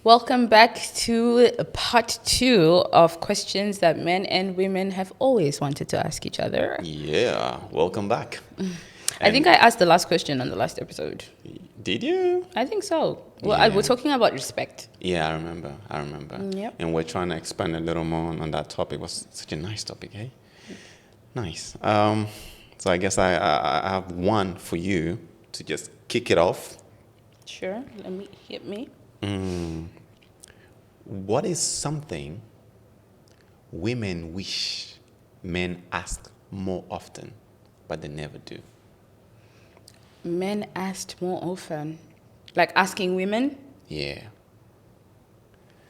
Welcome back to part 2 of questions that men and women have always wanted to ask each other. Yeah, welcome back. I think I asked the last question on the last episode. Did you? I think so. Well, Yeah. we're talking about respect. Yeah, I remember. Yep. And we're trying to expand a little more on that topic. It was such a nice topic, eh? Nice. So I guess I have one for you to just kick it off. Sure. Hit me. What is something women wish men ask more often, but they never do? Men asked more often. Like asking women? Yeah.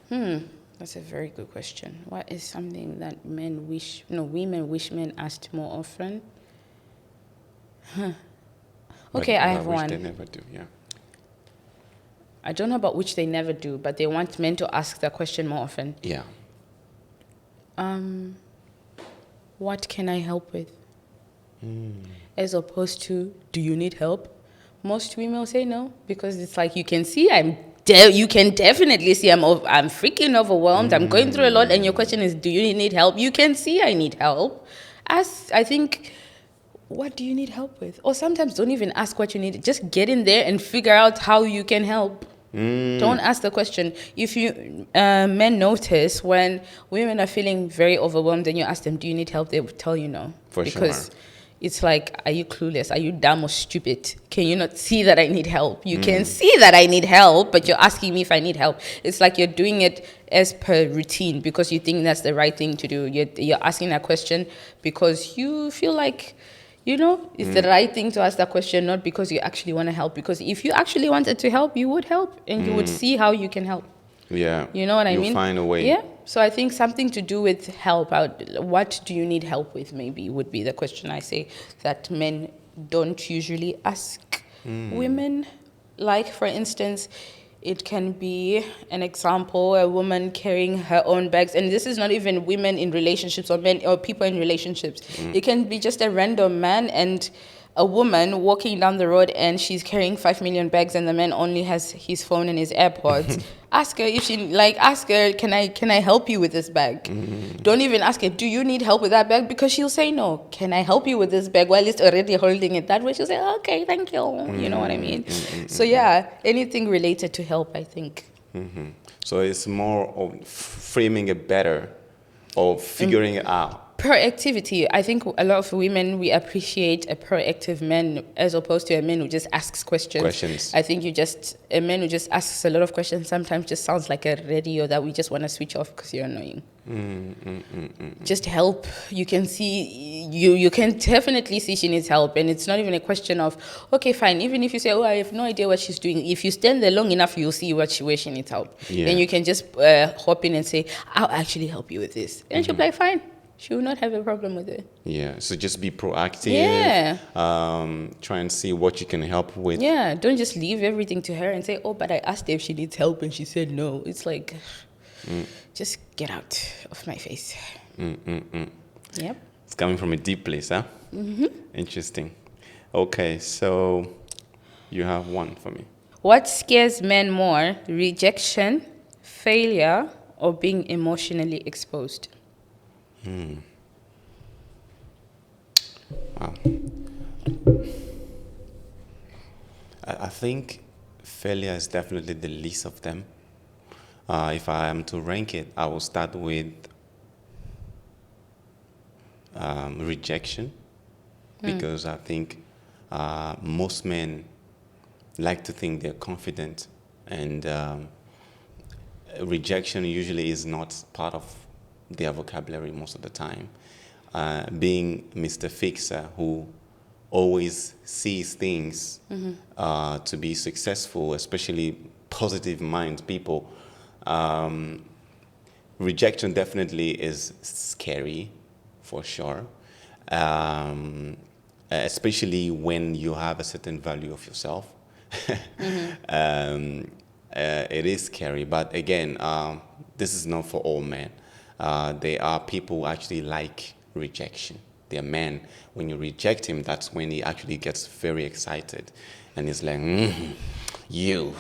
That's a very good question. What is something that women wish men asked more often? Okay, I have wish one. they never do, yeah. I don't know about which they never do, but they want men to ask that question more often. Yeah. What can I help with? As opposed to, do you need help? Most women will say no, because it's like, you can see you can definitely see I'm freaking overwhelmed. I'm going through a lot, and your question is, do you need help? You can see I need help. I think, what do you need help with? Or sometimes don't even ask what you need. Just get in there and figure out how you can help. Don't ask the question. If you men notice when women are feeling very overwhelmed and you ask them, do you need help? They will tell you no. For because sure. it's like, are you clueless? Are you dumb or stupid? Can you not see that I need help? You can see that I need help, but you're asking me if I need help. It's like you're doing it as per routine because you think that's the right thing to do. You're asking that question because you feel like, it's the right thing to ask that question, not because you actually want to help. Because if you actually wanted to help, you would help and you would see how you can help. Yeah. You know what I mean? You'll find a way. Yeah. So I think something to do with help. What do you need help with, maybe, would be the question I say that men don't usually ask women. Like, for instance, it can be an example, a woman carrying her own bags. And this is not even women in relationships or men or people in relationships. It can be just a random man and a woman walking down the road and she's carrying 5 million bags and the man only has his phone and his AirPods. Ask her, can I help you with this bag? Don't even ask her, do you need help with that bag? Because she'll say no. Can I help you with this bag? While it's already holding it that way, she'll say, okay, thank you. You know what I mean? So yeah, anything related to help, I think. So it's more of framing it better or figuring it out. Proactivity. I think a lot of women, we appreciate a proactive man as opposed to a man who just asks questions. I think a man who just asks a lot of questions sometimes just sounds like a radio that we just want to switch off because you're annoying. Just help. You can see, you can definitely see she needs help. And it's not even a question of, okay, fine. Even if you say, oh, I have no idea what she's doing. If you stand there long enough, you'll see where she needs help. Yeah. Then you can just hop in and say, I'll actually help you with this. And she'll be like, fine. She will not have a problem with it. Yeah, so just be proactive. Yeah. Try and see what you can help with. Yeah, don't just leave everything to her and say, oh, but I asked her if she needs help and she said no. It's like, just get out of my face. Yep. It's coming from a deep place, huh? Interesting. Okay, so you have one for me. What scares men more, rejection, failure, or being emotionally exposed? Wow. I think failure is definitely the least of them. If I am to rank it, I will start with rejection, because I think most men like to think they're confident, and rejection usually is not part of their vocabulary most of the time. Being Mr. Fixer, who always sees things to be successful, especially positive mind people, rejection definitely is scary, for sure. Especially when you have a certain value of yourself. It is scary, but again, this is not for all men. There are people who actually like rejection. There are men, when you reject him, that's when he actually gets very excited. And he's like, you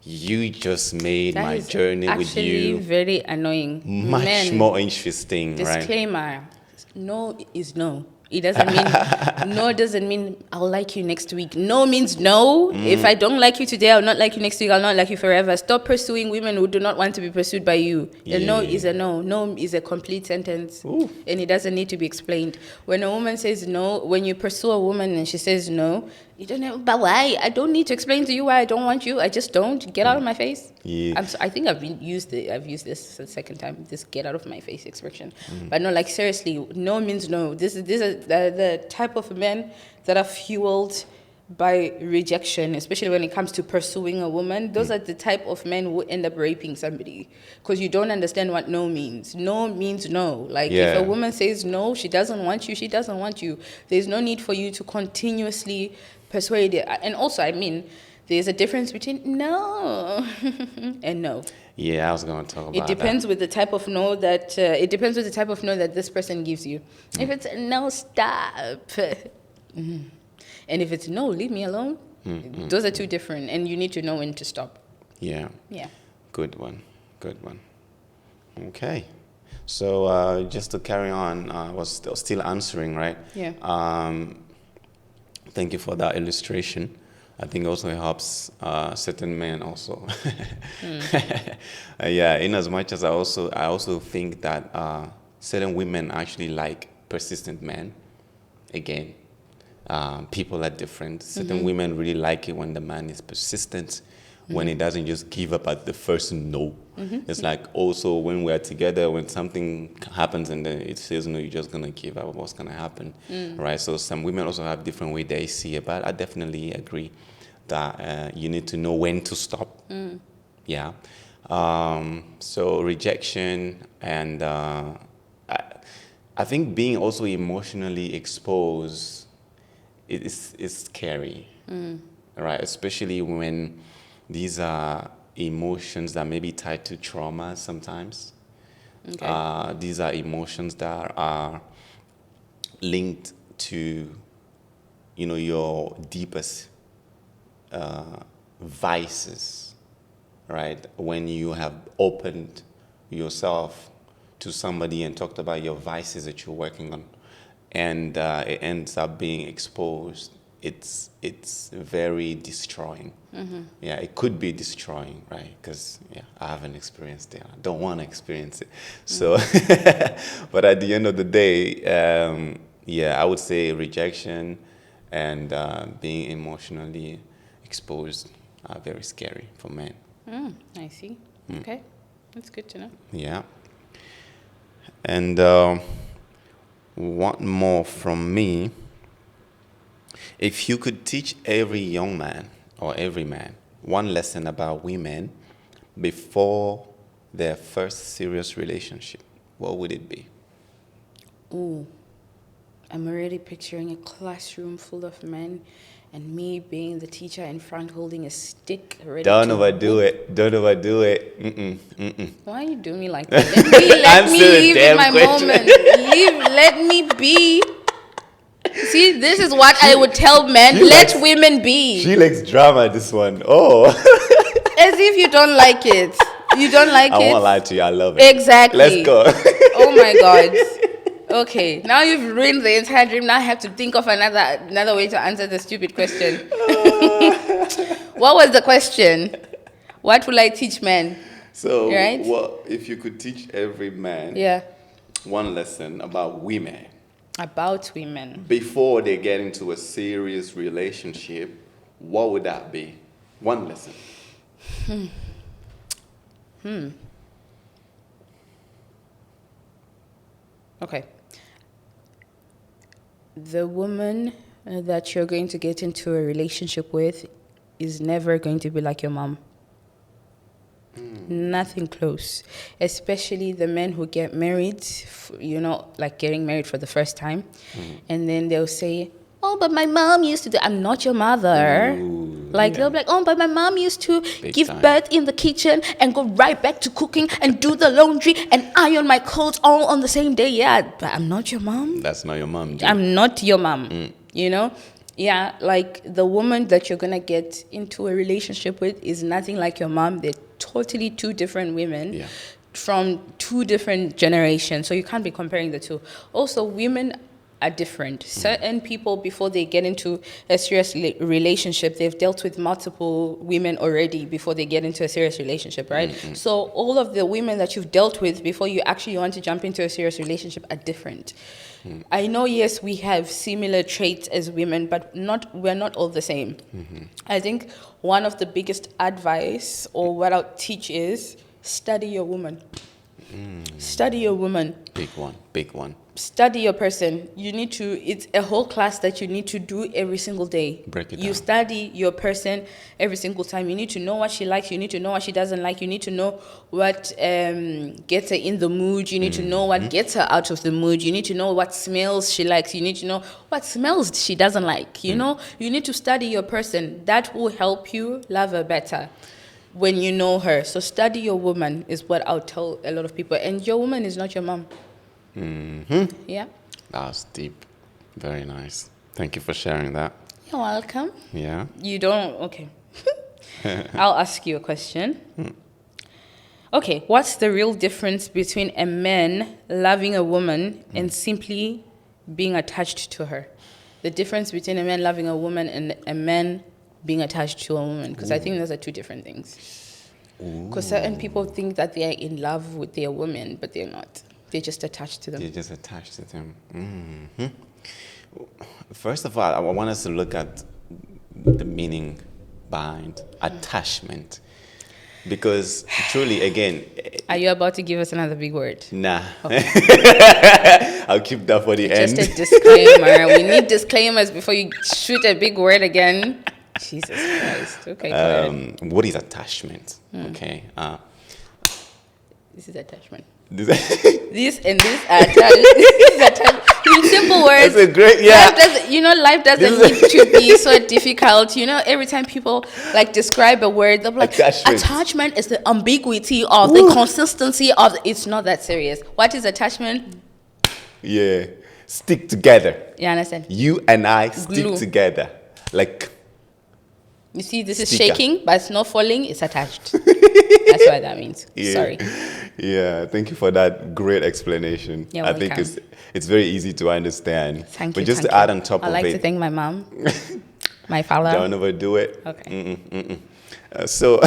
you just made That my is journey with actually you very annoying. much Men, more interesting, right? disclaimer: no is no. It doesn't mean no doesn't mean I'll like you next week. No means no. If I don't like you today, I'll not like you next week. I'll not like you forever. Stop pursuing women who do not want to be pursued by you. A no is a no. No is a complete sentence. Ooh. And it doesn't need to be explained. When a woman says no, when you pursue a woman and she says no, you don't know, but why? I don't need to explain to you why I don't want you. I just don't. Get out of my face. Yeah. I think I've used this the second time. This get out of my face expression. But no, like seriously, no means no. This is the type of men that are fueled by rejection, especially when it comes to pursuing a woman. Those are the type of men who end up raping somebody because you don't understand what no means. No means no. Like if a woman says no, she doesn't want you. She doesn't want you. There's no need for you to continuously persuade it. And also, I mean, there's a difference between no and no. Yeah, I was going to talk about It depends with the type of no that this person gives you. If it's no, stop. And if it's no, leave me alone. Those are two different, and you need to know when to stop. Yeah. Yeah. Good one. Okay. So just to carry on, I was still answering, right? Yeah. Thank you for that illustration. I think also it helps certain men also. Yeah, in as much as I also think that certain women actually like persistent men. Again, people are different. Certain women really like it when the man is persistent, when he doesn't just give up at the first no. It's like also when we're together, when something happens and then it says no, you're just gonna give up. What's gonna happen, right? So some women also have different way they see it, but I definitely agree that you need to know when to stop. Yeah. So rejection and I think being also emotionally exposed is scary, right? Especially when these are emotions that may be tied to trauma sometimes. Okay. These are emotions that are linked to, your deepest vices, right? When you have opened yourself to somebody and talked about your vices that you're working on, and it ends up being exposed, it's very destroying. Yeah, it could be destroying, right? Because I haven't experienced it. I don't want to experience it. So, but at the end of the day, I would say rejection and being emotionally exposed are very scary for men. I see. Okay, that's good to know. Yeah. And one more from me. If you could teach every young man or every man one lesson about women before their first serious relationship, what would it be? Ooh, I'm already picturing a classroom full of men and me being the teacher in front holding a stick ready Don't to overdo whoop. it. Don't overdo it. Why are you doing me like that? Let me Answer the live in damn my question. moment. Let me be. See, this is what I would tell men. She Let likes- women be. She likes drama, this one. Oh. As if you don't like it. You don't like I it? won't lie to you. I love it. Exactly. Let's go. Oh my God. Okay, now you've ruined the entire dream. Now I have to think of another way to answer the stupid question. What was the question? What will I teach men? So, Right? what if you could teach every man Yeah. one lesson about women About women. before they get into a serious relationship, what would that be? One lesson. Okay. The woman that you're going to get into a relationship with is never going to be like your mom. Nothing close. Especially the men who get married, like getting married for the first time. And then they'll say, oh, but my mom used to do. I'm not your mother. They'll be like, oh, but my mom used to give time. birth in the kitchen and go right back to cooking and do the laundry and iron my clothes all on the same day. Yeah, but I'm not your mom. That's not your mom, dude. I'm not your mom, Yeah, like the woman that you're gonna get into a relationship with is nothing like your mom. They're totally two different women Yeah. from two different generations. So you can't be comparing the two. Also, women are different. Certain people, before they get into a serious relationship, they've dealt with multiple women already before they get into a serious relationship, right? So all of the women that you've dealt with before you actually want to jump into a serious relationship are different. I know, yes, we have similar traits as women, but we're not all the same. I think one of the biggest advice or what I'll teach is study your woman. Study your woman. Big one. Study your person. It's a whole class that you need to do every single day. Break it You down. study your person every single time. You need to know what she likes. You need to know what she doesn't like. You need to know what gets her in the mood. You need to know what gets her out of the mood. You need to know what smells she likes. You need to know what smells she doesn't like. You know, you need to study your person. That will help you love her better when you know her. So study your woman is what I'll tell a lot of people. And your woman is not your mom. Yeah. That's deep. Very nice. Thank you for sharing that. You're welcome. Yeah. You don't, okay. I'll ask you a question. Okay, what's the real difference between a man loving a woman and simply being attached to her? The difference between a man loving a woman and a man being attached to a woman, because I think those are two different things. Because certain people think that they are in love with their women, but they're not. They're just attached to them. You're just attached to them. First of all, I want us to look at the meaning behind attachment. Because truly, again... Are you about to give us another big word? Nah. Okay. I'll keep that for the end. Just a disclaimer. We need disclaimers before you shoot a big word again. Jesus Christ. Okay, go ahead. What is attachment? Okay. This is attachment. This This and this are this is attachment. In simple words. That's a great, yeah. Life doesn't need to be so difficult. Every time people describe a word, they're like, attachment is the ambiguity of the consistency of. It's not that serious. What is attachment? Yeah. Stick together. You understand? You and I stick Glue. together. You see, this is Sticker. shaking, but it's not falling. It's attached. That's what that means. Yeah. Sorry. Yeah, thank you for that great explanation. You're I think welcome. it's very easy to understand. Thank but you. just thank to add you. on top I'd of like it, to thank my mom, my father. don't overdo it. Okay. So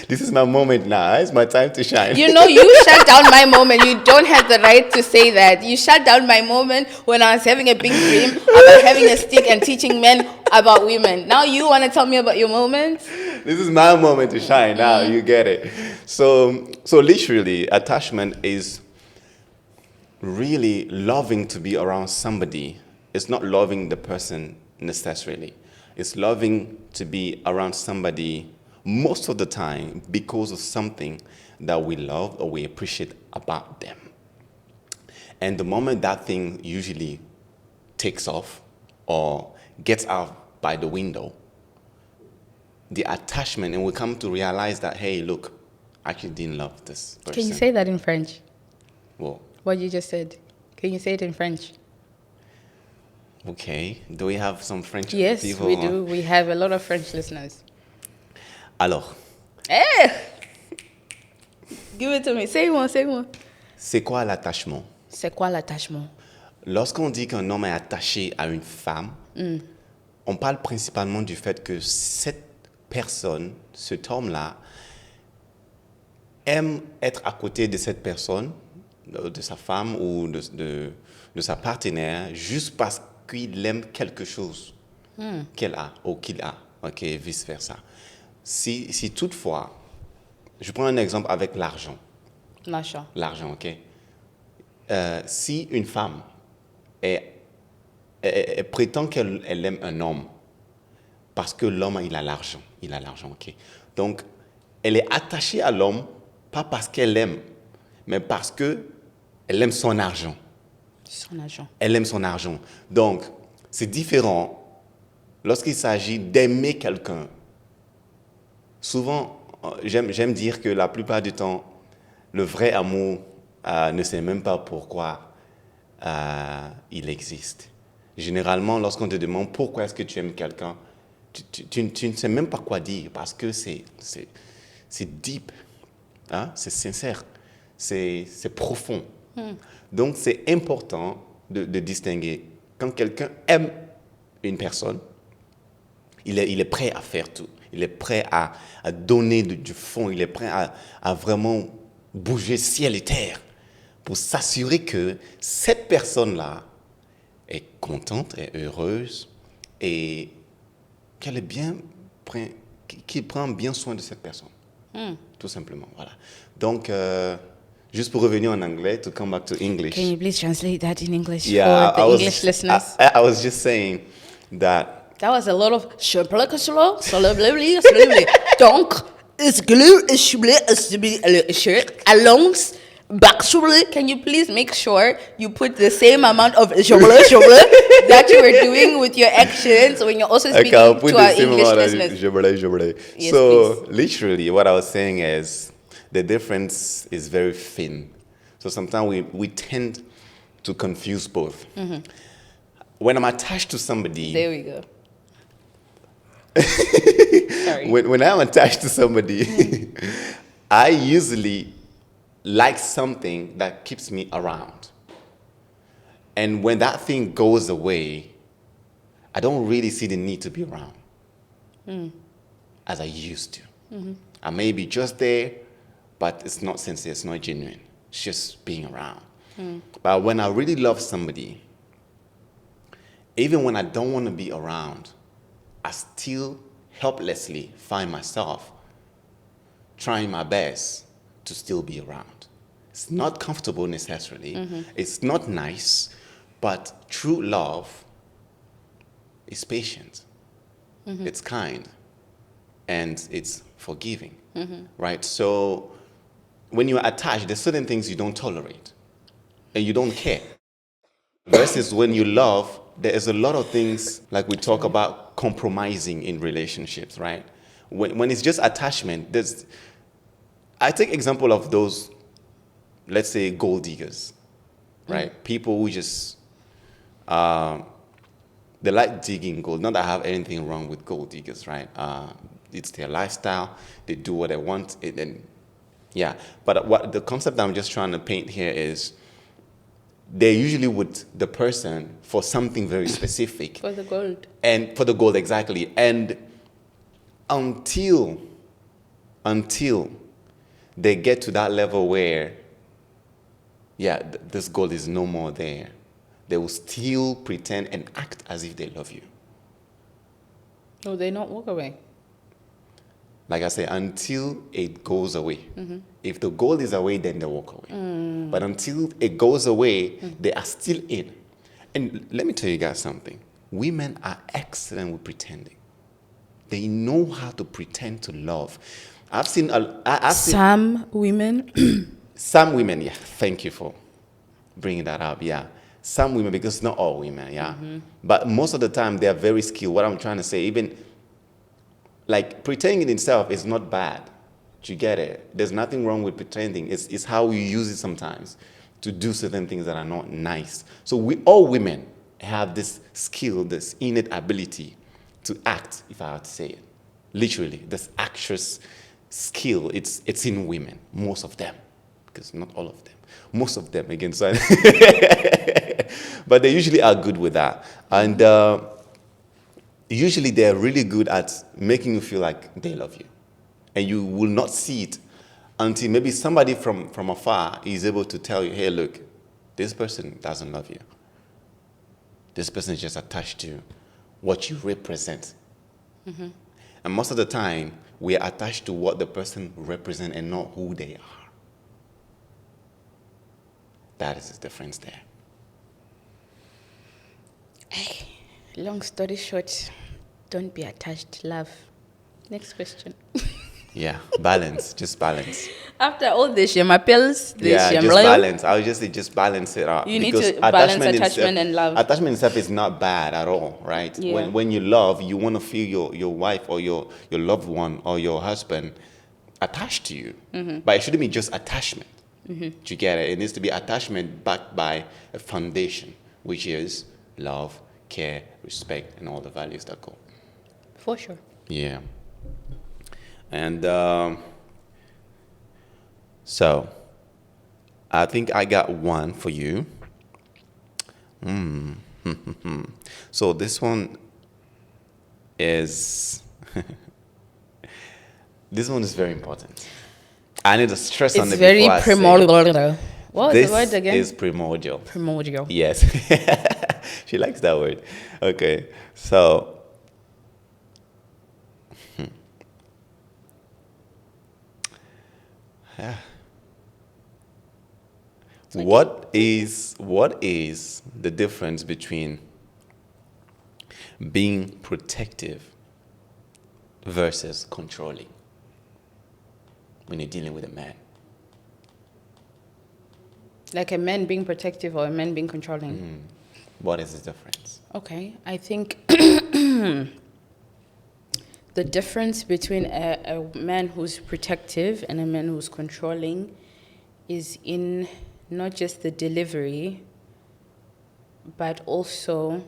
this is my moment now. It's my time to shine. You shut down my moment. You don't have the right to say that. You shut down my moment when I was having a big dream about having a stick and teaching men about women. Now you want to tell me about your moment? This is my moment to shine. Now you get it. So literally, attachment is really loving to be around somebody. It's not loving the person necessarily. It's loving to be around somebody most of the time because of something that we love or we appreciate about them. And the moment that thing usually takes off or gets out by the window, the attachment, and we come to realize that, hey, look, I actually didn't love this person. Can you say that in French? Well, What you just said. Can you say it in French? okay. Do we have some French Yes, people? we do. We have a lot of French listeners. Alors, Give it to me. Say more, say more. c'est quoi l'attachement? C'est quoi l'attachement? Lorsqu'on dit qu'un homme est attaché à une femme, on parle principalement du fait que cette personne, cet homme-là, aime être à côté de cette personne, de sa femme ou de sa partenaire, juste parce qu'il aime quelque chose qu'elle a ou qu'il a, ok, vice-versa. Si toutefois, je prends un exemple avec l'argent. L'argent. L'argent, ok. Si une femme elle prétend qu'elle aime un homme parce que l'homme il a l'argent, ok. Donc elle est attachée à l'homme pas parce qu'elle l'aime, mais parce que elle aime son argent. Son argent. Elle aime son argent. Donc c'est différent lorsqu'il s'agit d'aimer quelqu'un. Souvent, j'aime dire que la plupart du temps, le vrai amour ne sait même pas pourquoi il existe. Généralement, lorsqu'on te demande pourquoi est-ce que tu aimes quelqu'un, tu ne sais même pas quoi dire parce que c'est deep, hein? C'est sincère, c'est profond. Donc, c'est important de distinguer. Quand quelqu'un aime une personne, il est prêt à faire tout. Il est prêt à donner du fond. Il est prêt à vraiment bouger ciel et terre pour s'assurer que cette personne-là est contente, est heureuse et qu'elle est bien, qu'il prend bien soin de cette personne. Tout simplement, voilà. Donc, juste pour revenir en anglais, to come back to English. Can you please translate that in English Yeah, for the English listeners? I was just saying that. That was a lot of donc can you please make sure you put the same amount of that you were doing with your actions when you're also speaking to our English listeners? Yes, So please. literally what I was saying is the difference is very thin. So sometimes we tend to confuse both. When I'm attached to somebody, There we go. Sorry. when I'm attached to somebody, I usually like something that keeps me around. And when that thing goes away, I don't really see the need to be around as I used to. I may be just there, but it's not sincere, it's not genuine. It's just being around. But when I really love somebody, even when I don't want to be around, I still helplessly find myself trying my best to still be around. It's not comfortable necessarily. It's not nice, but true love is patient. It's kind, and it's forgiving, right? So when you're attached, there's certain things you don't tolerate, and you don't care. Versus when you love, there is a lot of things like we talk about compromising in relationships, right? When it's just attachment, I take example of those, let's say, gold diggers, right? People who just, they like digging gold. Not that I have anything wrong with gold diggers, right? It's their lifestyle. They do what they want. Yeah. But what the concept I'm just trying to paint here is they're usually with the person for something very specific. For the gold. And for the gold, exactly. And until they get to that level where, this gold is no more there, they will still pretend and act as if they love you. No, they not walk away. Like I say, until it goes away. If the gold is away, then they walk away. But until it goes away, they are still in. And let me tell you guys something. Women are excellent with pretending. They know how to pretend to love. I've seen Some women. some women, yeah, thank you for bringing that up, yeah. Some women, because not all women, yeah. But most of the time, they are very skilled. What I'm trying to say, even like pretending in itself is not bad. Do you get it? There's nothing wrong with pretending. It's how you use it sometimes to do certain things that are not nice. So all women have this skill, this innate ability to act, if I had to say it. Literally, this actress skill, it's in women, most of them. Because not all of them. Most of them, again. So but they usually are good with that. And usually they're really good at making you feel like they love you. And you will not see it until maybe somebody from afar is able to tell you, hey, look, this person doesn't love you. This person is just attached to what you represent. And most of the time, we are attached to what the person represents and not who they are. That is the difference there. Long story short, don't be attached, love. Next question. Yeah, balance, just balance. After all the shema pills, Just balance. I would just say just balance it out. You need Because to balance attachment and love. Attachment itself is not bad at all, right? Yeah. When you love, you want to feel your wife or your loved one or your husband attached to you. But it shouldn't be just attachment. Do you get it? It needs to be attachment backed by a foundation, which is love, care, respect, and all the values that go. For sure. Yeah. And so I think I got one for you. So this one is this one is very important. I need to stress on It's it very before I say it. primordial. What was This the word again? is primordial. Primordial. Yes. She likes that word. Okay. So what is the difference between being protective versus controlling when you're dealing with a man? Like a man being protective or a man being controlling. What is the difference? Okay, I think the difference between a man who's protective and a man who's controlling is in not just the delivery, but also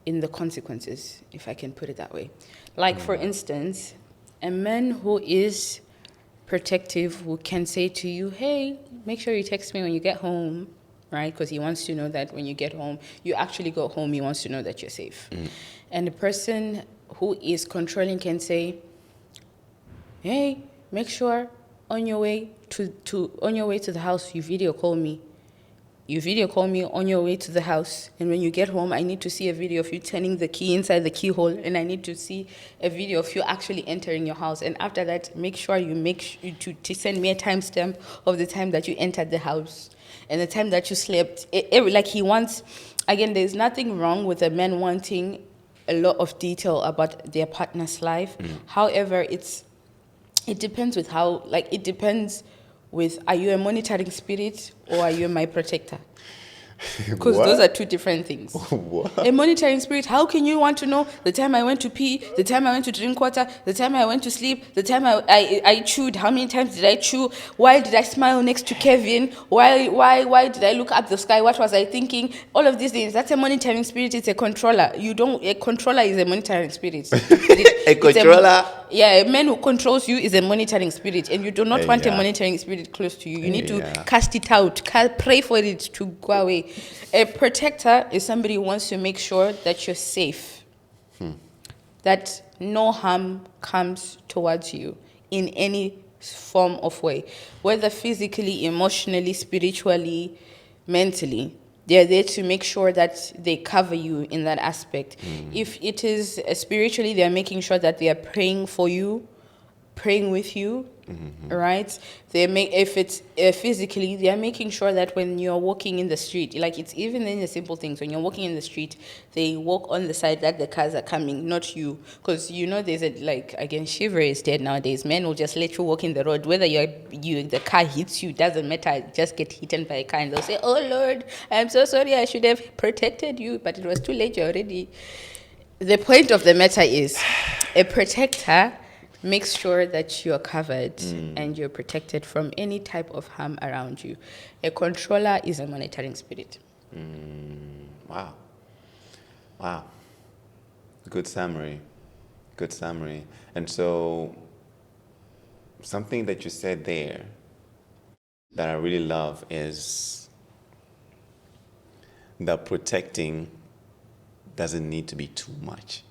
in the consequences, if I can put it that way. Like, for instance, a man who is protective, who can say to you, hey, make sure you text me when you get home, right? Because he wants to know that when you get home, you actually go home, he wants to know that you're safe. And the person who is controlling can say, hey, make sure on your way to the house, you video call me. You video call me on your way to the house, and when you get home, I need to see a video of you turning the key inside the keyhole, and I need to see a video of you actually entering your house. And after that, make sure to send me a timestamp of the time that you entered the house and the time that you slept. Like he wants, again, there's nothing wrong with a man wanting a lot of detail about their partner's life. However, it depends with, are you a monitoring spirit or are you my protector? Because those are two different things. What? A monitoring spirit, how can you want to know the time I went to pee, the time I went to drink water, the time I went to sleep, the time I chewed, how many times did I chew, why did I smile next to Kevin, why did I look up the sky, what was I thinking, all of these things. That's a monitoring spirit. It's a controller. A controller is a monitoring spirit. A controller? A man who controls you is a monitoring spirit, and you do not want a Yeah. monitoring spirit close to you. You need to Yeah. cast it out, pray for it to go away. A protector is somebody who wants to make sure that you're safe, that no harm comes towards you in any form of way, whether physically, emotionally, spiritually, mentally. They're there to make sure that they cover you in that aspect. If it is spiritually, they're making sure that they are praying for you, praying with you, right? If it's physically, they are making sure that when you're walking in the street, like it's even in the simple things, when you're walking in the street, they walk on the side that the cars are coming, not you. Because again, chivalry is dead nowadays. Men will just let you walk in the road, whether the car hits you, doesn't matter, just get hit by a car and they'll say, oh Lord, I'm so sorry, I should have protected you, but it was too late, you're already. The point of the matter is, a protector makes sure that you're covered and you're protected from any type of harm around you. A controller is a monitoring spirit. Wow. Good summary. And so, something that you said there that I really love is that protecting doesn't need to be too much.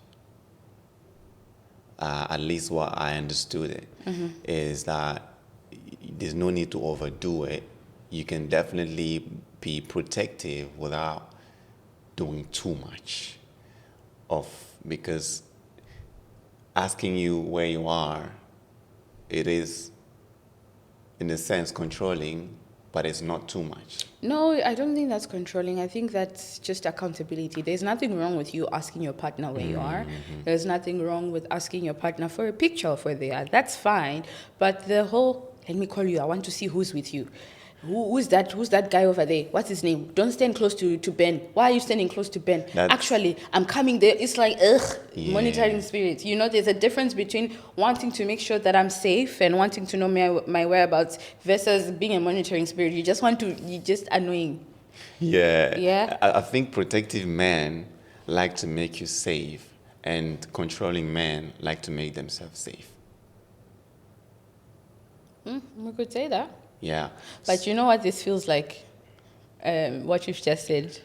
At least what I understood it is that there's no need to overdo it. You can definitely be protective without doing too much because asking you where you are, it is in a sense controlling, but it's not too much. No, I don't think that's controlling. I think that's just accountability. There's nothing wrong with you asking your partner where you are. There's nothing wrong with asking your partner for a picture of where they are. That's fine. But the whole, let me call you, I want to see who's with you. Who's that guy over there? What's his name? Don't stand close to Ben. Why are you standing close to Ben? Actually, I'm coming there. It's like, monitoring spirit. There's a difference between wanting to make sure that I'm safe and wanting to know my whereabouts versus being a monitoring spirit. You're just annoying. Yeah. Yeah. I think protective men like to make you safe, and controlling men like to make themselves safe. We could say that. Yeah. But you know what this feels like? What you've just said.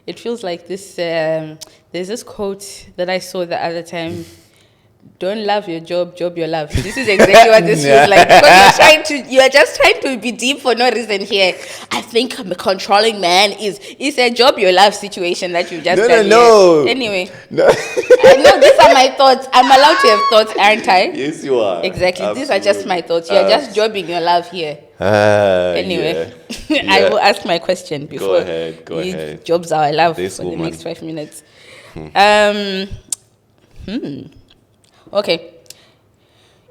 It feels like this. There's this quote that I saw the other time. Don't love your job, job your love. This is exactly what this feels like. Because you're just trying to be deep for no reason here. I think a controlling man is a job your love situation that you just done No. here. Anyway, No. I know these are my thoughts. I'm allowed to have thoughts, aren't I? Yes, you are. Exactly. These are just my thoughts. You're just jobbing your love here. Anyway, yeah. I will ask my question before Go ahead. Jobs our love This for woman. the next 5 minutes. Okay.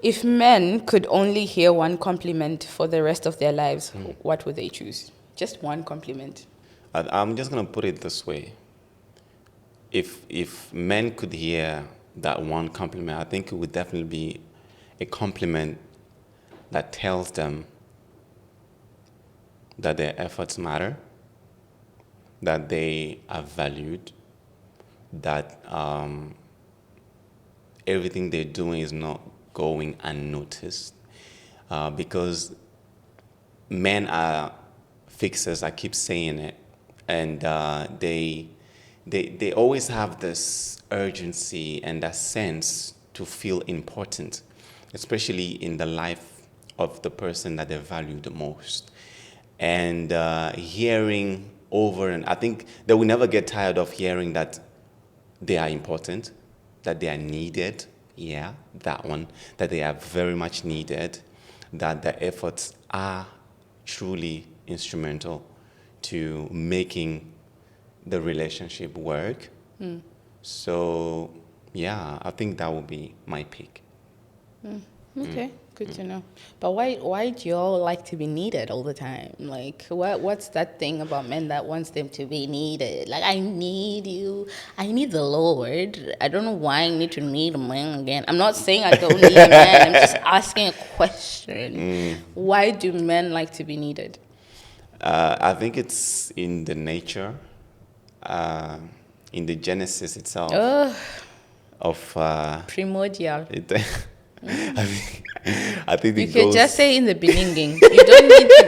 If men could only hear one compliment for the rest of their lives, what would they choose? Just one compliment. I'm just gonna put it this way. If men could hear that one compliment, I think it would definitely be a compliment that tells them that their efforts matter, that they are valued, that everything they're doing is not going unnoticed. Because men are fixers, I keep saying it, and they always have this urgency and that sense to feel important, especially in the life of the person that they value the most. And hearing over, and I think they will never get tired of hearing that they are important, that they are needed, yeah, that one, that they are very much needed, that their efforts are truly instrumental to making the relationship work. So, yeah, I think that would be my pick. Okay, good to know. But why do y'all like to be needed all the time? Like, what's that thing about men that wants them to be needed? Like, I need you. I need the Lord. I don't know why I need to need a man again. I'm not saying I don't need a man. I'm just asking a question. Why do men like to be needed? I think it's in the nature, in the genesis itself of Primordial. it. I think You it can goes. just say in the beginning. You don't need to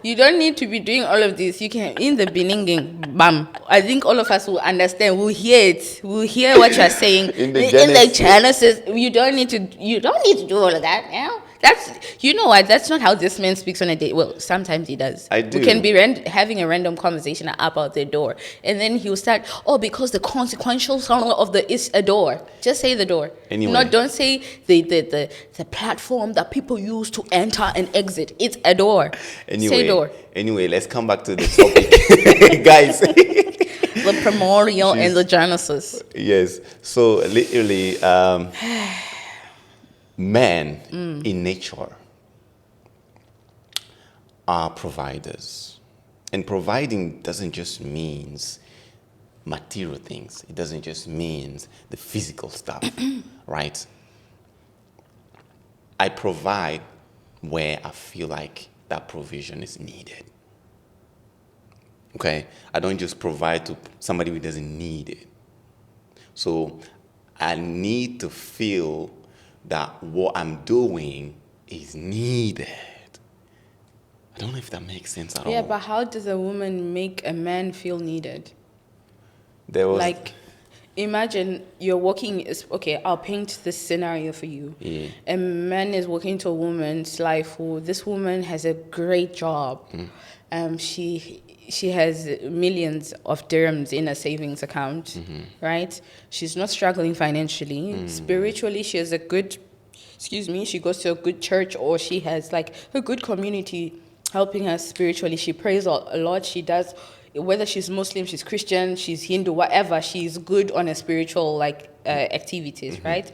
be. You don't need to be doing all of this. You can in the beginning. Bam. I think all of us will understand. We'll hear it. We'll hear what you're saying In the the Genesis. You don't need to. You don't need to do all of that. You know? That's. You know what? That's not how this man speaks on a date. Well, sometimes he does. I do. We can be having a random conversation about the door, and then he'll start. Oh, because the consequential sound of the is a door. Just say the door. Anyway. No, don't say the platform that people use to enter and exit. It's a door. Say door. Anyway, let's come back to the topic, guys. The primordial and the Genesis. Yes. So literally, men in nature are providers, and providing doesn't just means material things. It doesn't just means the physical stuff, right? I provide where I feel like that provision is needed. Okay? I don't just provide to somebody who doesn't need it. So I need to feel that what I'm doing is needed. I don't know if that makes sense at all. Yeah, but how does a woman make a man feel needed? There was Like, imagine you're walking. Okay, I'll paint this scenario for you. Yeah. A man is walking into a woman's life who this woman has a great job. She has millions of dirhams in a savings account, right? She's not struggling financially. Spiritually, she has a good, she goes to a good church, or she has like a good community helping her spiritually. She prays a lot. She does, whether she's Muslim, she's Christian, she's Hindu, whatever, she's good on a spiritual activities, right?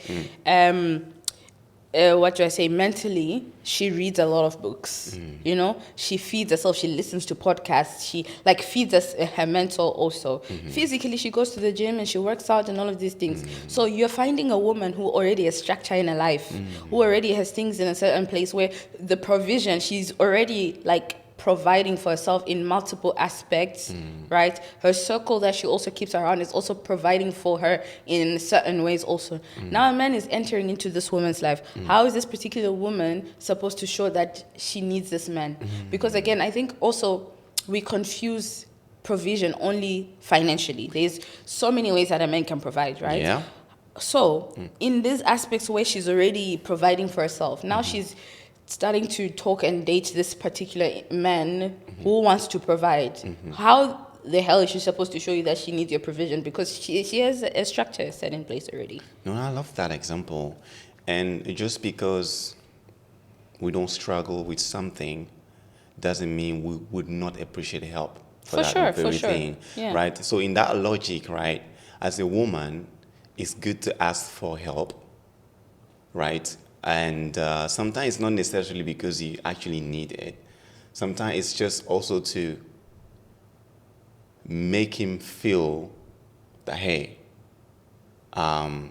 What do I say? Mentally, she reads a lot of books. You know, she feeds herself. She listens to podcasts. She feeds us her mental also. Physically, she goes to the gym and she works out and all of these things. So you're finding a woman who already has structure in her life, who already has things in a certain place where the provision, she's already providing for herself in multiple aspects, right? Her circle that she also keeps around is also providing for her in certain ways also. Now a man is entering into this woman's life. How is this particular woman supposed to show that she needs this man? Because again, I think also we confuse provision only financially. There's so many ways that a man can provide, right? Yeah. So in these aspects where she's already providing for herself, now she's starting to talk and date this particular man who wants to provide. How the hell is she supposed to show you that she needs your provision? Because she has a structure set in place already. No, I love that example. And just because we don't struggle with something doesn't mean we would not appreciate help for that very thing, Yeah. right? So in that logic, right, as a woman, it's good to ask for help, right? And sometimes not necessarily because you actually need it. Sometimes it's just also to make him feel that, hey, I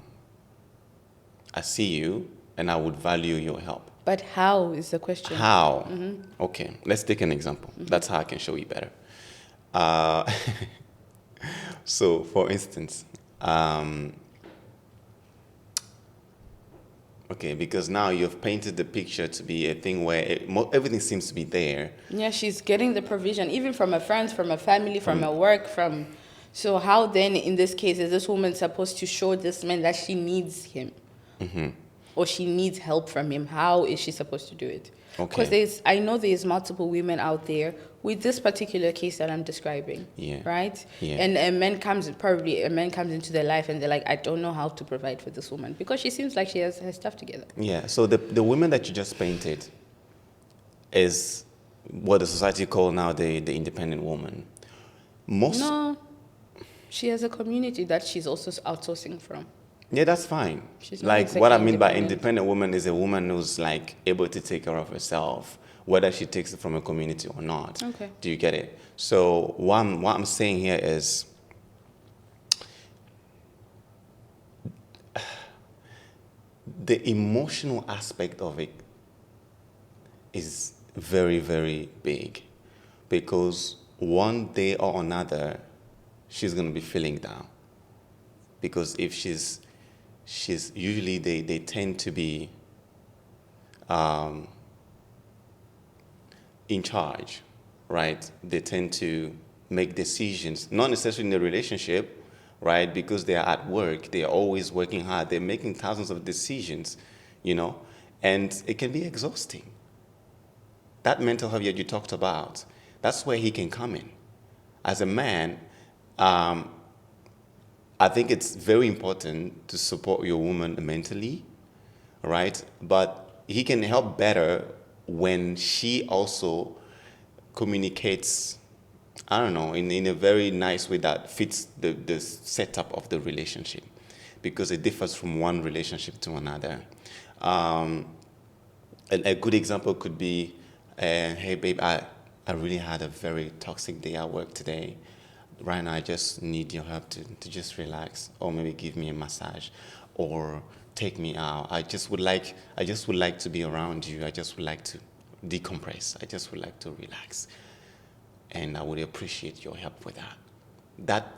see you and I would value your help. But how is the question? How? Okay, let's take an example. That's how I can show you better. So, for instance, okay, because now you've painted the picture to be a thing where everything seems to be there. Yeah, she's getting the provision, even from her friends, from her family, from her work, from... So how then, in this case, is this woman supposed to show this man that she needs him? Or she needs help from him? How is she supposed to do it? Okay. Because I know there's multiple women out there with this particular case that I'm describing. Yeah. Right? Yeah. And a man comes into their life and they're like, I don't know how to provide for this woman because she seems like she has her stuff together. Yeah. So the women that you just painted is what the society call now the independent woman. No. She has a community that she's also outsourcing from. Yeah, that's fine. She's not Like exactly what I mean by independent. independent woman is a woman who's like able to take care of herself, whether she takes it from a community or not. Okay. Do you get it? So what I'm saying here is the emotional aspect of it is very, very big because one day or another she's going to be feeling down because if she's usually they tend to be in charge, right? They tend to make decisions, not necessarily in the relationship, right? Because they are at work, they are always working hard, they're making thousands of decisions, and it can be exhausting. That mental health that you talked about, that's where he can come in. As a man, I think it's very important to support your woman mentally, right? But he can help better when she also communicates, I don't know, in a very nice way that fits the setup of the relationship because it differs from one relationship to another. A good example could be, hey, babe, I really had a very toxic day at work today. Right now, I just need your help to just relax, or maybe give me a massage, or take me out. I just would like to be around you. I just would like to decompress. I just would like to relax, and I would appreciate your help with that.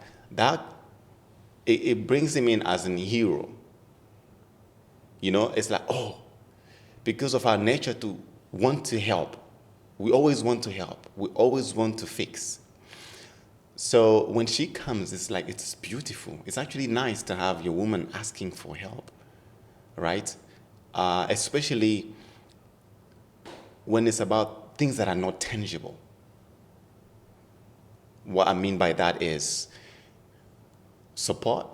It brings him in as a hero. It's like, oh, because of our nature to want to help, we always want to help. We always want to fix. So when she comes, it's like, it's beautiful. It's actually nice to have your woman asking for help, right? Especially when it's about things that are not tangible. What I mean by that is support.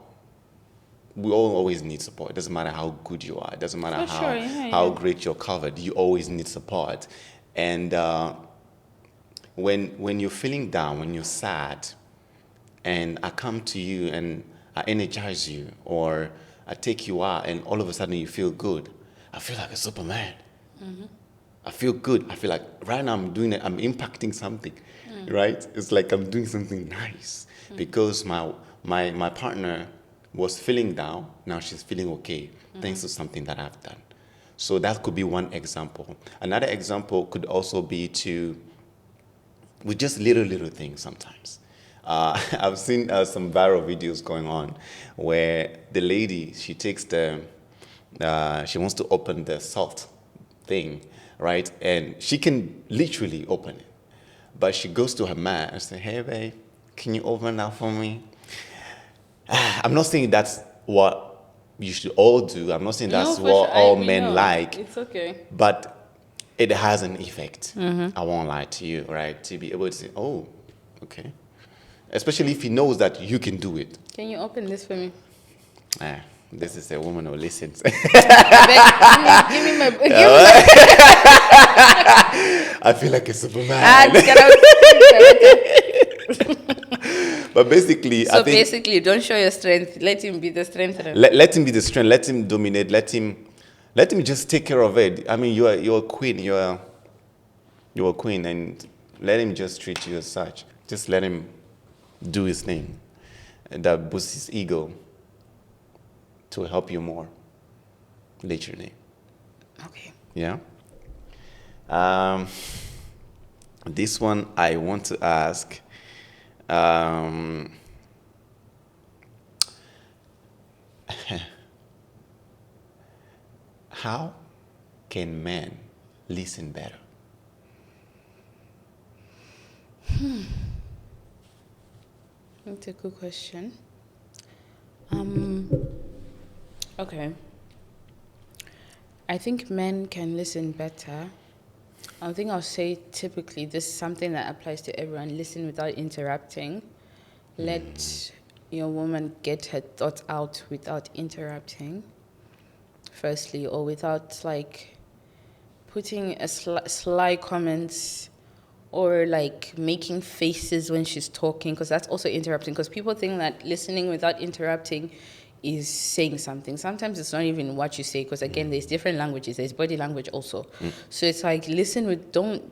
We all always need support. It doesn't matter how good you are. It doesn't matter how great you're covered. You always need support. And when you're feeling down, when you're sad, and I come to you and I energize you, or I take you out, and all of a sudden you feel good, I feel like a Superman. Mm-hmm. I feel good. I feel like right now I'm doing it. I'm impacting something, right? It's like I'm doing something nice because my partner was feeling down. Now she's feeling okay thanks to something that I've done. So that could be one example. Another example could also be to with just little things sometimes. I've seen some viral videos going on where the lady, she takes she wants to open the salt thing, right? And she can literally open it. But she goes to her man and says, hey, babe, can you open that for me? I'm not saying that's what you should all do. I'm not saying No, that's for what sure. all We men know. like. It's okay. But it has an effect. I won't lie to you, right? To be able to say, oh, okay. Especially if he knows that you can do it. Can you open this for me? This is a woman who listens. I beg, give me my. Give me my I feel like a Superman. get out. But basically, So I think basically, don't show your strength. Let him be the strengthener. let him be the strength. Let him dominate. Let him just take care of it. I mean, you're a queen. You're a queen, and let him just treat you as such. Just let him do his thing, and that boosts his ego to help you more. Literally. Okay. Yeah. This one I want to ask. How can men listen better? That's a good question. Okay. I think men can listen better. I think I'll say typically this is something that applies to everyone. Listen without interrupting. Let your woman get her thoughts out without interrupting, firstly, or without like putting a sly comments or like making faces when she's talking, because that's also interrupting. Because people think that listening without interrupting is saying something. Sometimes it's not even what you say, because again, there's different languages. There's body language also. So it's like listen with don't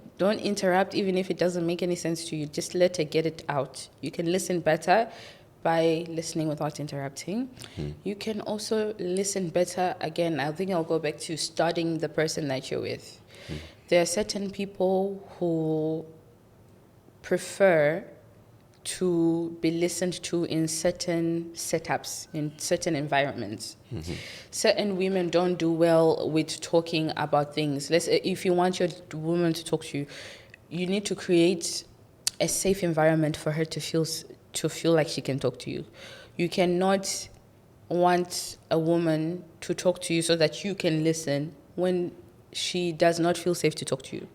interrupt, even if it doesn't make any sense to you. Just let her get it out. You can listen better by listening without interrupting. You can also listen better. Again, I think I'll go back to studying the person that you're with. There are certain people who prefer to be listened to in certain setups, in certain environments. Certain women don't do well with talking about things. If you want your woman to talk to you, you need to create a safe environment for her to feel like she can talk to you. You cannot want a woman to talk to you so that you can listen when she does not feel safe to talk to you.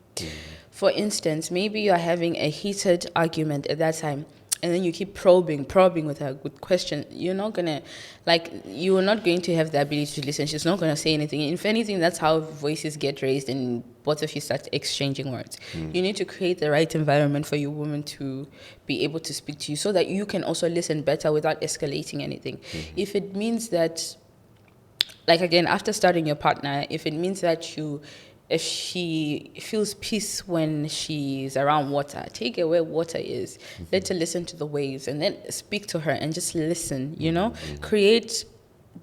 For instance, maybe you're having a heated argument at that time, and then you keep probing with her with questions. You're not going to have the ability to listen. She's not going to say anything. If anything, that's how voices get raised and both of you start exchanging words. You need to create the right environment for your woman to be able to speak to you so that you can also listen better without escalating anything. If it means that, like again, after starting your partner, if it means that if she feels peace when she's around water, take her where water is. Let her listen to the waves and then speak to her and just listen, Create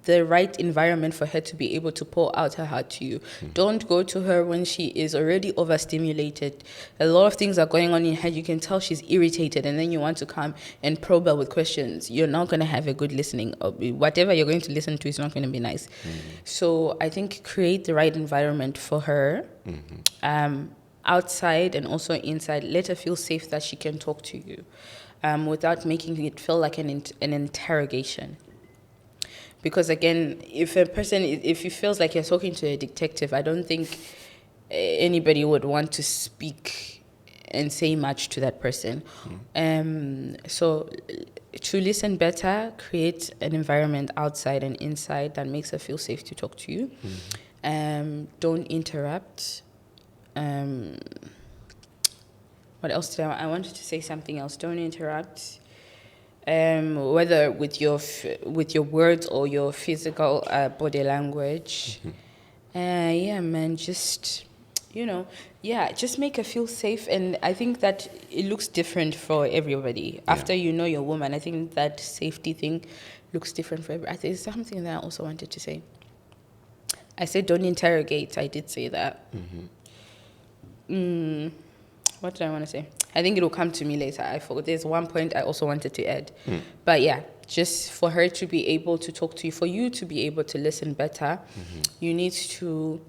the right environment for her to be able to pour out her heart to you. Don't go to her when she is already overstimulated. A lot of things are going on in her. You can tell she's irritated, and then you want to come and probe her with questions. You're not going to have a good listening. Whatever you're going to listen to is not going to be nice. So I think create the right environment for her, outside and also inside. Let her feel safe that she can talk to you, without making it feel like an interrogation. Because again, if he feels like you're talking to a detective, I don't think anybody would want to speak and say much to that person. So to listen better, create an environment outside and inside that makes her feel safe to talk to you. Don't interrupt. What else did I wanted to say something else. Don't interrupt. Whether with your words or your physical body language. Just just make her feel safe. And I think that it looks different for everybody. After you know your woman, I think that safety thing looks different for everybody. I think it's something that I also wanted to say. I said don't interrogate. I did say that. What did I want to say? I think it will come to me later. I forgot. There's one point I also wanted to add. But yeah, just for her to be able to talk to you, for you to be able to listen better, you need to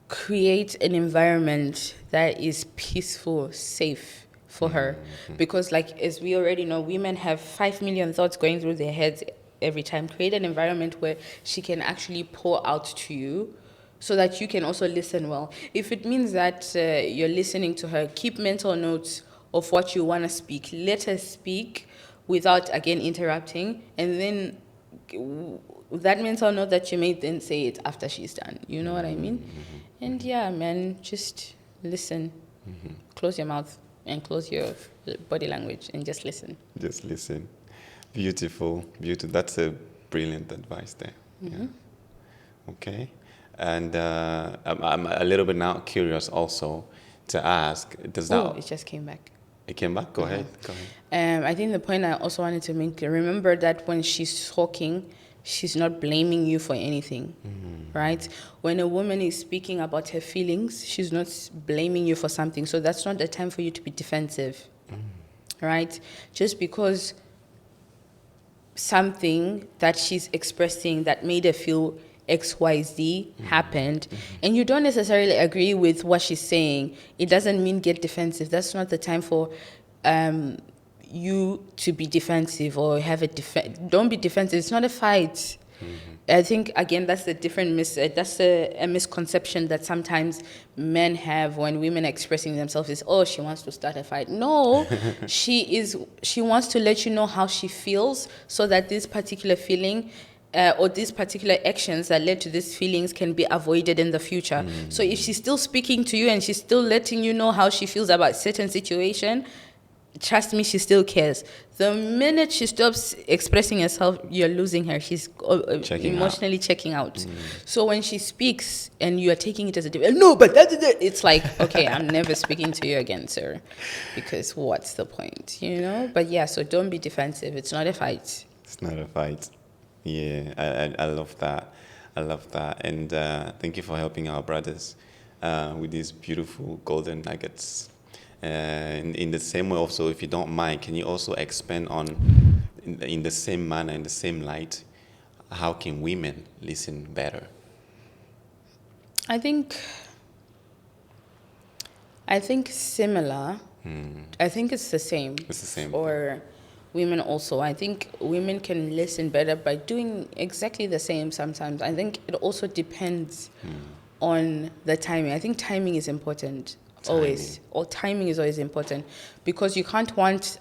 create an environment that is peaceful, safe for her. Because like, as we already know, women have 5 million thoughts going through their heads every time. Create an environment where she can actually pour out to you, so that you can also listen well. If it means that you're listening to her, keep mental notes of what you want to speak. Let her speak without, again, interrupting. And then that mental note that you made, then say it after she's done. You know what I mean? And yeah, man, just listen. Close your mouth and close your body language and just listen. Just listen. Beautiful. That's a brilliant advice there. Yeah. Okay. And I'm a little bit now curious also to ask, does that... Oh, it just came back. It came back? Go ahead. I think the point I also wanted to make, remember that when she's talking, she's not blaming you for anything, right? When a woman is speaking about her feelings, she's not blaming you for something. So that's not the time for you to be defensive, right? Just because something that she's expressing that made her feel XYZ happened, and you don't necessarily agree with what she's saying, it doesn't mean get defensive. That's not the time for you to be defensive or have a don't be defensive. It's not a fight. I think, again, that's a misconception that sometimes men have when women are expressing themselves is, oh, she wants to start a fight. No, she wants to let you know how she feels, so that this particular feeling or these particular actions that led to these feelings can be avoided in the future. So if she's still speaking to you and she's still letting you know how she feels about certain situation, trust me, she still cares. The minute she stops expressing herself, you're losing her. She's emotionally checking out. So when she speaks and you are taking it as a no, but it's like, okay, I'm never speaking to you again, sir, because what's the point, you know? But yeah, so don't be defensive. It's not a fight. It's not a fight. Yeah, I love that. And thank you for helping our brothers with these beautiful golden nuggets. In the same way also, if you don't mind, can you also expand on, in the same manner, in the same light, how can women listen better? I think similar. I think it's the same. It's the same. For women also. I think women can listen better by doing exactly the same sometimes. I think it also depends on the timing. I think timing is important. Always. Or timing is always important, because you can't want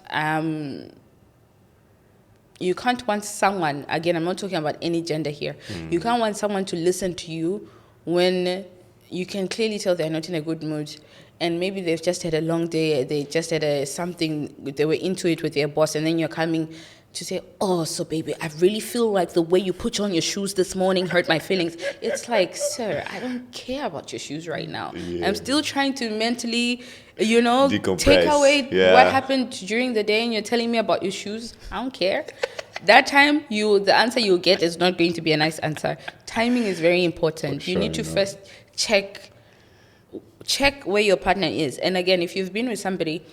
someone, again, I'm not talking about any gender here. You can't want someone to listen to you when you can clearly tell they're not in a good mood, and maybe they've just had a long day, they just had something, they were into it with their boss, and then you're coming to say, oh, so baby, I really feel like the way you put on your shoes this morning hurt my feelings. It's like, sir, I don't care about your shoes right now. Yeah. I'm still trying to mentally, decompress. Take away what happened during the day, and you're telling me about your shoes. I don't care. That time, the answer you'll get is not going to be a nice answer. Timing is very important. You need to first check where your partner is. And again, if you've been with somebody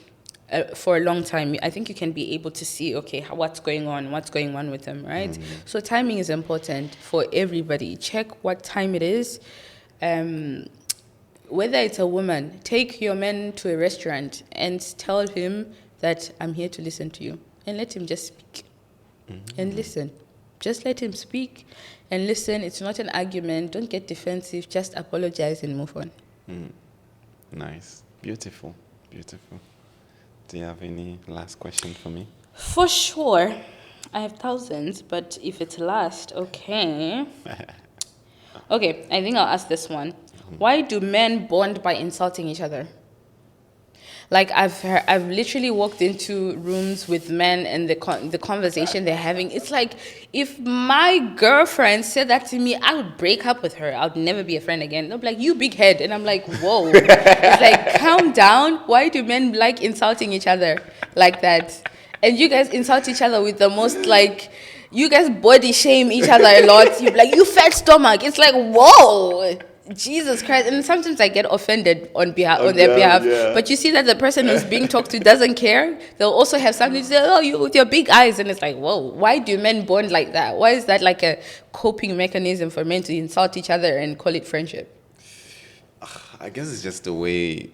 for a long time, I think you can be able to see, okay, what's going on with them, right? So timing is important for everybody. Check what time it is. Whether it's a woman, take your man to a restaurant and tell him that I'm here to listen to you, and let him just speak and listen. Just let him speak and listen. It's not an argument. Don't get defensive. Just apologize and move on. Nice. Beautiful. Do you have any last question for me? For sure. I have thousands, but if it's last, okay. Okay, I think I'll ask this one. Why do men bond by insulting each other? Like, I've literally walked into rooms with men, and the conversation they're having, it's like, if my girlfriend said that to me, I would break up with her. I would never be a friend again. They'll be like, you big head. And I'm like, whoa. It's like, calm down. Why do men like insulting each other like that? And you guys insult each other with the most, like, you guys body shame each other a lot. You be like, you fat stomach. It's like, whoa. Jesus Christ. And sometimes I get offended on their behalf. Yeah. But you see that the person who's being talked to doesn't care. They'll also have something to say, oh, you with your big eyes. And it's like, whoa, why do men bond like that? Why is that like a coping mechanism for men to insult each other and call it friendship? I guess it's just the way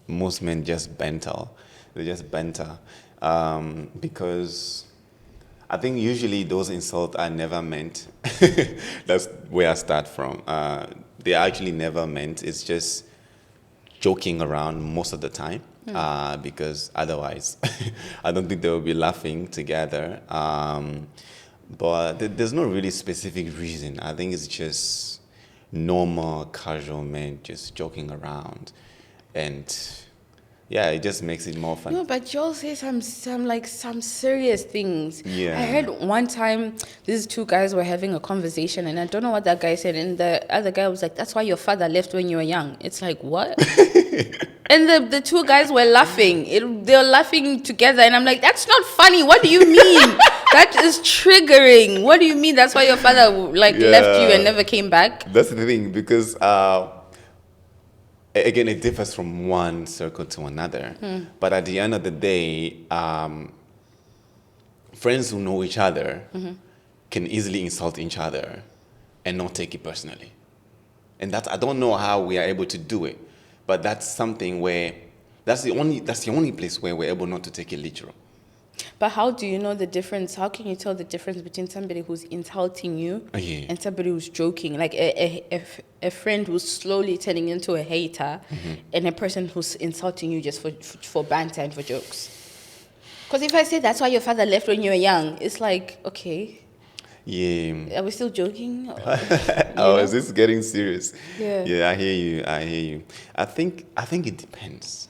most men just banter. They just banter. Because I think usually those insults are never meant. That's where I start from. They're actually never meant. It's just joking around most of the time. Because otherwise, I don't think they will be laughing together. But there's no really specific reason. I think it's just normal, casual men just joking around. And yeah, it just makes it more fun. No, but Joel says some serious things. Yeah. I heard one time these two guys were having a conversation, and I don't know what that guy said, and the other guy was like, "That's why your father left when you were young." It's like, what? And the two guys were laughing. They were laughing together, and I'm like, "That's not funny. What do you mean? That is triggering. What do you mean? That's why your father left you and never came back?" That's the thing, because again, it differs from one circle to another. But at the end of the day, friends who know each other can easily insult each other and not take it personally. And I don't know how we are able to do it, but that's something where that's the only place where we're able not to take it literal. But how do you know the difference? How can you tell the difference between somebody who's insulting you and somebody who's joking? Like a friend who's slowly turning into a hater and a person who's insulting you just for banter and for jokes. Because if I say that's why your father left when you were young, it's like, okay. Yeah. Are we still joking? Is this getting serious? Yeah. Yeah, I hear you. I think it depends.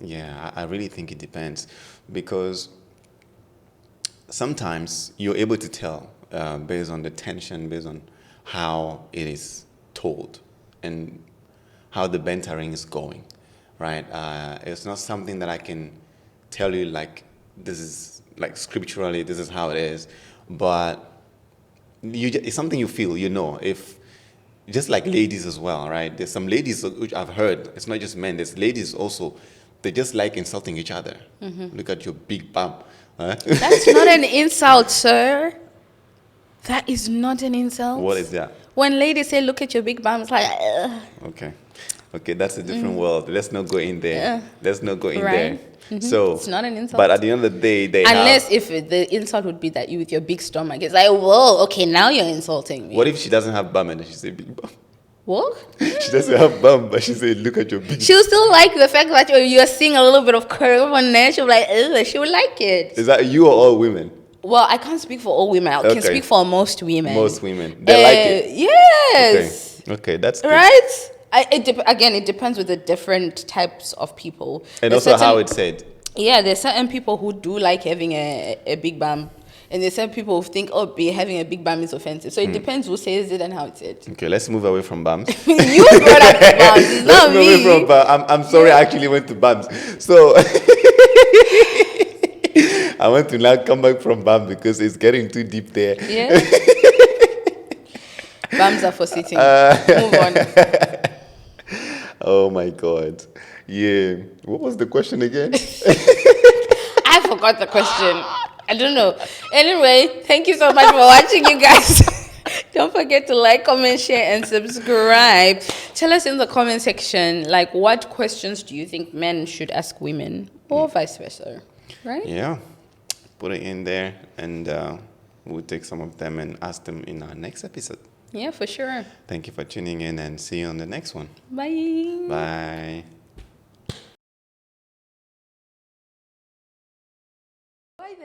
Yeah, I really think it depends, because sometimes you're able to tell based on the tension, based on how it is told and how the bantering is going, right? It's not something that I can tell you like this is like scripturally, this is how it is, but it's something you feel, if just like ladies as well, right? There's some ladies which I've heard, it's not just men, there's ladies also, they just like insulting each other. Look at your big bum. Huh? That's not an insult, sir. That is not an insult. What is that? When ladies say, look at your big bum, it's like, Okay, that's a different world. Let's not go in there. Let's not go in there. So it's not an insult. But at the end of the day, unless if the insult would be that you with your big stomach, it's like, whoa, okay, now you're insulting me. What if she doesn't have bum and she say big bum? What? She doesn't have bum, but she say, look at your big. She'll still like the fact that you're seeing a little bit of curve on there. She'll be like, ugh, she would like it. Is that you or all women? Well, I can't speak for all women. I can speak for most women. Most women. They like it. Yes. Okay, that's good. Right? It depends with the different types of people. And also how it's said. Yeah, there's certain people who do like having a big bum. And there's some people who think, having a big bum is offensive. So it depends who says it and how it's said. Okay, let's move away from bums. You brought up the bums, it's not me. Let's move away from bums. I'm sorry, I actually went to bums. So I want to now come back from bum because it's getting too deep there. Yeah. Bums are for sitting. Move on. Oh my God. Yeah. What was the question again? I forgot the question. I don't know. Anyway, thank you so much for watching, you guys. Don't forget to like, comment, share, and subscribe. Tell us in the comment section, like, what questions do you think men should ask women, or vice versa, right? Yeah. Put it in there, and we'll take some of them and ask them in our next episode. Yeah, for sure. Thank you for tuning in, and see you on the next one. Bye. Bye.